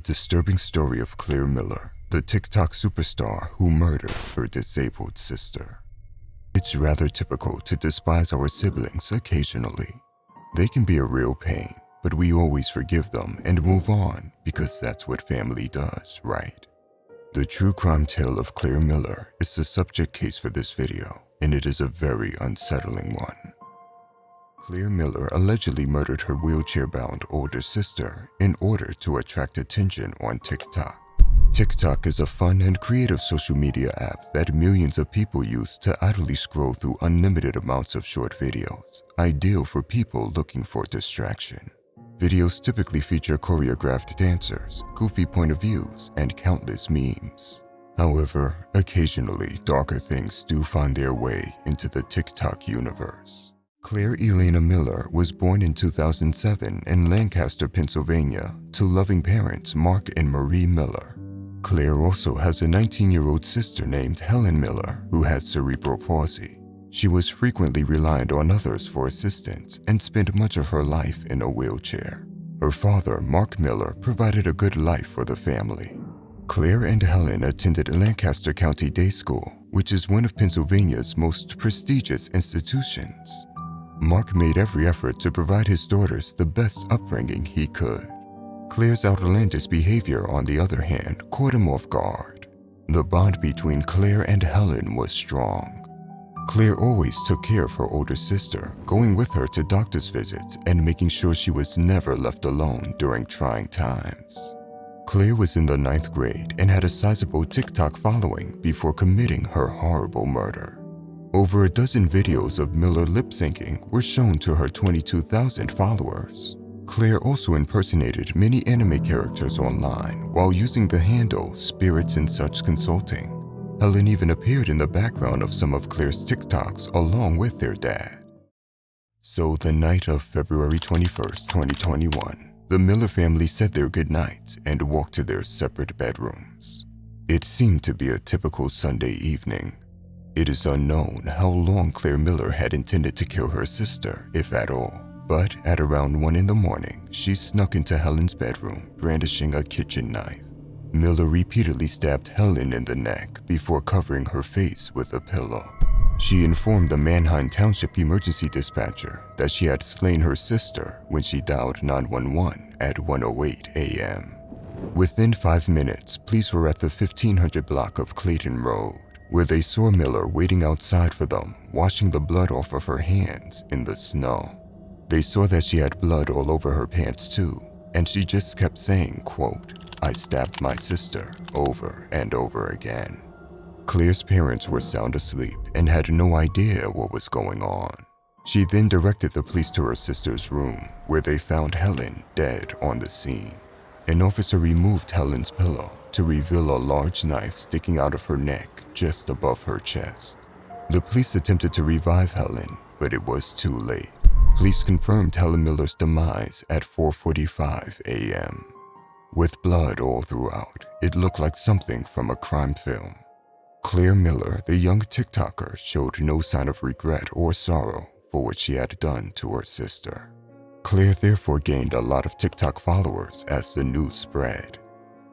disturbing story of Claire Miller, the TikTok superstar who murdered her disabled sister. It's rather typical to despise our siblings occasionally. They can be a real pain, but we always forgive them and move on because that's what family does, right? The true crime tale of Claire Miller is the subject case for this video, and it is a very unsettling one. Claire Miller allegedly murdered her wheelchair-bound older sister in order to attract attention on TikTok. TikTok is a fun and creative social media app that millions of people use to idly scroll through unlimited amounts of short videos, ideal for people looking for distraction. Videos typically feature choreographed dancers, goofy point of views, and countless memes. However, occasionally darker things do find their way into the TikTok universe. Claire Elena Miller was born in 2007 in Lancaster, Pennsylvania, to loving parents Mark and Marie Miller. Claire also has a 19-year-old sister named Helen Miller who has cerebral palsy. She was frequently reliant on others for assistance and spent much of her life in a wheelchair. Her father, Mark Miller, provided a good life for the family. Claire and Helen attended Lancaster County Day School, which is one of Pennsylvania's most prestigious institutions. Mark made every effort to provide his daughters the best upbringing he could. Claire's outlandish behavior, on the other hand, caught him off guard. The bond between Claire and Helen was strong. Claire always took care of her older sister, going with her to doctor's visits and making sure she was never left alone during trying times. Claire was in the 9th grade and had a sizable TikTok following before committing her horrible murder. Over a dozen videos of Miller lip-syncing were shown to her 22,000 followers. Claire also impersonated many anime characters online while using the handle Spirits and Such Consulting. Helen even appeared in the background of some of Claire's TikToks along with their dad. So the night of February 21st, 2021, the Miller family said their goodnights and walked to their separate bedrooms. It seemed to be a typical Sunday evening. It is unknown how long Claire Miller had intended to kill her sister, if at all, but at around 1 in the morning, she snuck into Helen's bedroom, brandishing a kitchen knife. Miller repeatedly stabbed Helen in the neck before covering her face with a pillow. She informed the Manheim Township emergency dispatcher that she had slain her sister when she dialed 911 at 1:08 a.m. Within 5 minutes, police were at the 1500 block of Clayton Road, where they saw Miller waiting outside for them, washing the blood off of her hands in the snow. They saw that she had blood all over her pants too, and she just kept saying, quote, "I stabbed my sister," over and over again. Claire's parents were sound asleep and had no idea what was going on. She then directed the police to her sister's room, where they found Helen dead on the scene. An officer removed Helen's pillow to reveal a large knife sticking out of her neck just above her chest. The police attempted to revive Helen, but it was too late. Police confirmed Helen Miller's demise at 4:45 a.m. With blood all throughout, it looked like something from a crime film. Claire Miller, the young TikToker, showed no sign of regret or sorrow for what she had done to her sister. Claire therefore gained a lot of TikTok followers as the news spread.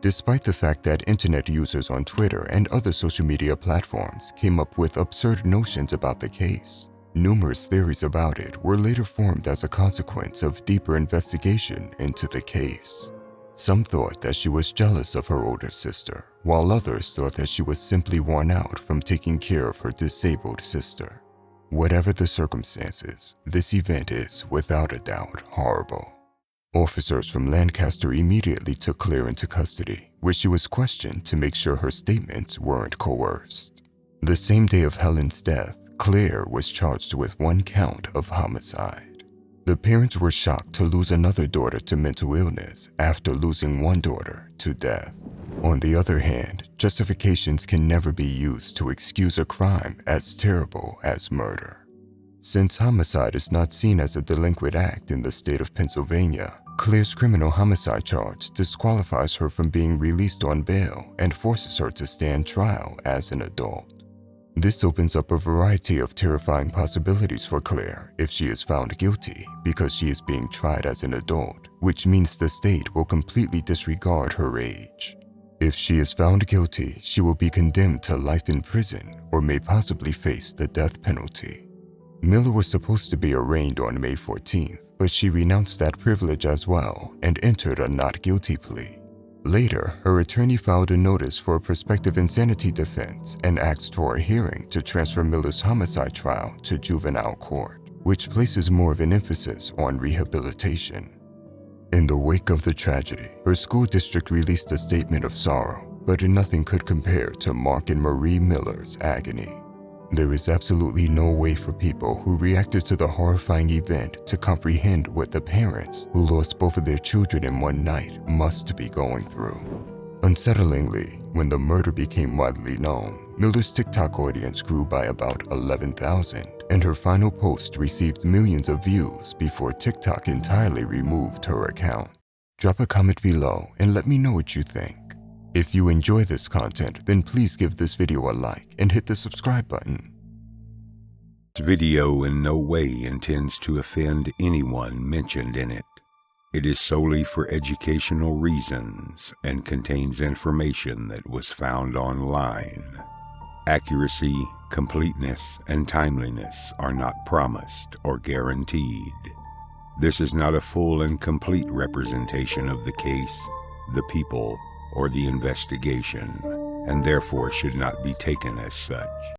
Despite the fact that internet users on Twitter and other social media platforms came up with absurd notions about the case, numerous theories about it were later formed as a consequence of deeper investigation into the case. Some thought that she was jealous of her older sister, while others thought that she was simply worn out from taking care of her disabled sister. Whatever the circumstances, this event is, without a doubt, horrible. Officers from Lancaster immediately took Claire into custody, where she was questioned to make sure her statements weren't coerced. The same day of Helen's death, Claire was charged with 1 count of homicide. The parents were shocked to lose another daughter to mental illness after losing one daughter to death. On the other hand, justifications can never be used to excuse a crime as terrible as murder. Since homicide is not seen as a delinquent act in the state of Pennsylvania, Claire's criminal homicide charge disqualifies her from being released on bail and forces her to stand trial as an adult. This opens up a variety of terrifying possibilities for Claire if she is found guilty because she is being tried as an adult, which means the state will completely disregard her age. If she is found guilty, she will be condemned to life in prison or may possibly face the death penalty. Miller was supposed to be arraigned on May 14th, but she renounced that privilege as well and entered a not guilty plea. Later, her attorney filed a notice for a prospective insanity defense and asked for a hearing to transfer Miller's homicide trial to juvenile court, which places more of an emphasis on rehabilitation. In the wake of the tragedy, her school district released a statement of sorrow, but nothing could compare to Mark and Marie Miller's agony. There is absolutely no way for people who reacted to the horrifying event to comprehend what the parents who lost both of their children in one night must be going through. Unsettlingly, when the murder became widely known, Miller's TikTok audience grew by about 11,000, and her final post received millions of views before TikTok entirely removed her account. Drop a comment below and let me know what you think. If you enjoy this content, then please give this video a like and hit the subscribe button. This video in no way intends to offend anyone mentioned in it. It is solely for educational reasons and contains information that was found online. Accuracy, completeness, and timeliness are not promised or guaranteed. This is not a full and complete representation of the case, the people, or the investigation, and therefore should not be taken as such.